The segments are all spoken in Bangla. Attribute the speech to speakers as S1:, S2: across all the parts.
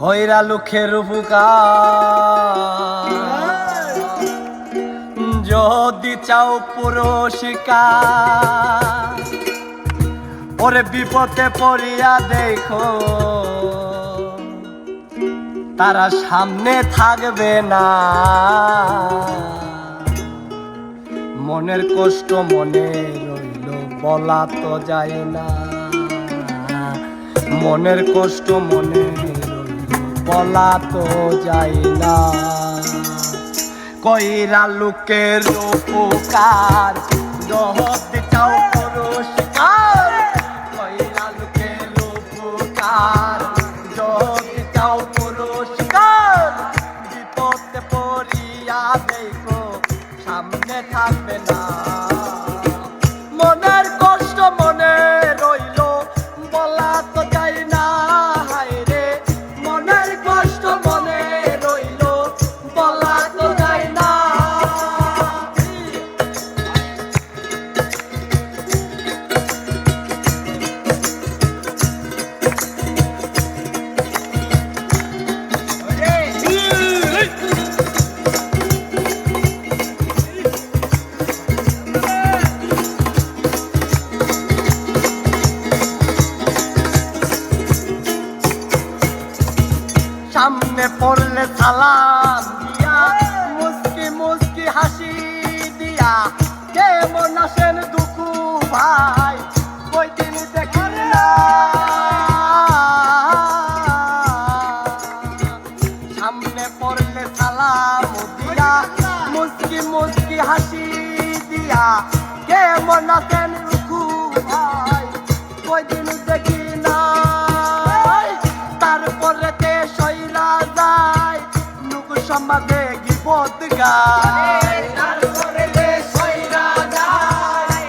S1: কইরা লুখের উপকার যদি চাও পুরস্কার ওরে বিপদে পড়িয়া দেখো তারা সামনে থাকবে না। মনের কষ্ট মনে রইল বলা তো যায় না, মনের কষ্ট মনে বলা তো যায় না। কইরা লোকের উপকার যদি চাও পুরস্কার, কইরা লোকের উপকার যদি চাও পুরস্কার বিপদে পড়িয়া দেখো সামনে থাকবে না। মনের কষ্ট মনে রইল বলা তো যায় না, হায়রে মনের কষ্ট মনে রইল বলা তো যায় না। সামনে পড়লে সালাম দিয়া মুস্কি মুস্কি হাসি দিয়া কেমন আসেন দুঃখু ভাই কই দিন দেখি না। সামনে পড়লে সালাম দিয়া মুস্কি মুস্কি হাসি দিয়া কেমন আসেন দুঃখু ভাই কই দিন দেখি না। তারপরে সমাজে গিবত গায়, তারপরে সইরা যায়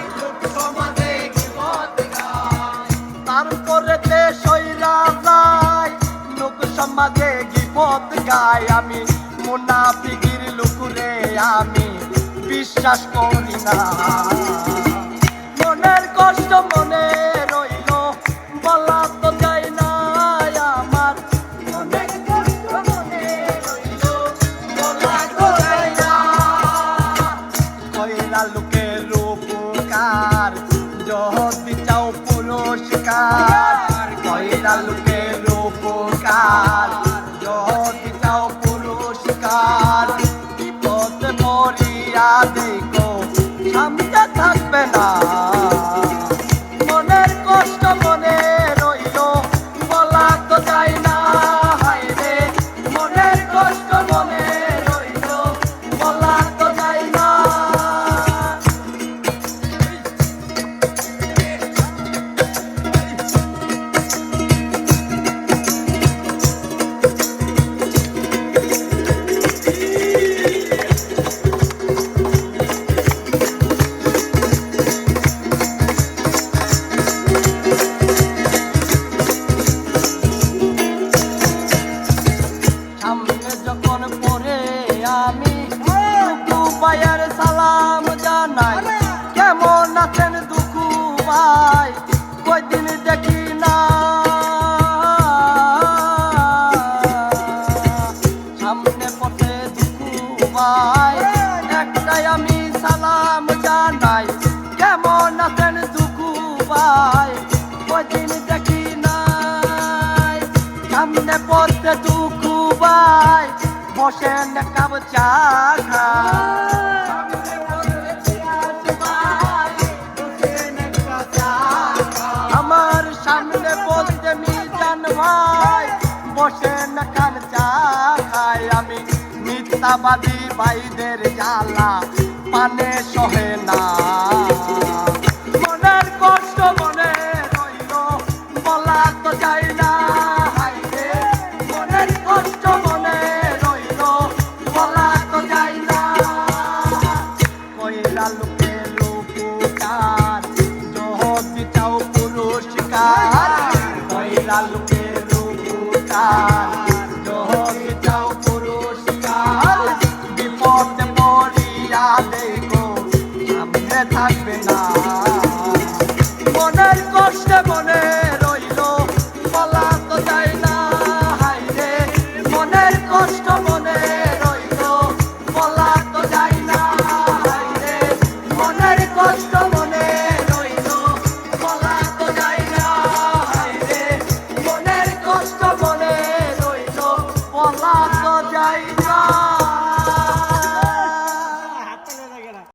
S1: সমাজে গিবত গায়, তারপরে সইরা যায় লোক সমাজে গিবত গায়। আমি মুনাফিকির লোকরে আমি বিশ্বাস করি না। মনের কষ্ট মনে রইল বলা তো যায় না, আমার মনের কষ্ট মনে রইল বলা তো যায় না। কইরা লোকের উপকার যদি চাও পুরস্কার, কইরা লোকের উপকার যদি চাও পুরস্কার বিপদে পড়িয়া দেখো সামনে থাকবে না। মনের কষ্ট মনে রইল বলা তো যায় না, হায়রে মনের কষ্ট মনে রইল বলা তো যায় না। যখন পরে আমি দুঃখু ভাইয়ের সালাম জানাই কেমন আছেন দুঃখু ভাই কই দিন দেখি না। সামনে পথে দুঃখু ভাই একটাই আমি সালাম জানাই কেমন আছেন দুঃখু ভাই কই দিন দেখি নাই। সামনে পথে দুঃখু ভাই বসেন কাপ চা আমার সামনে বলতে মিজান ভাই বসেন কান চা খাই। আমি মিথ্যাবাদী ভাইদের জ্বালা পানে সহে না। মনের কষ্ট মনে রইল বলা তো যায় না, হায়রে মনের কষ্ট মনে রইল বলা তো যায় না। কইরা লোকের উপকার যদি চাও পুরস্কার, কইরা লোকের উপকার যদি চাও পুরস্কার বিপদে পড়িয়া দেখো সামনে থাকবে বলা তো যায় না।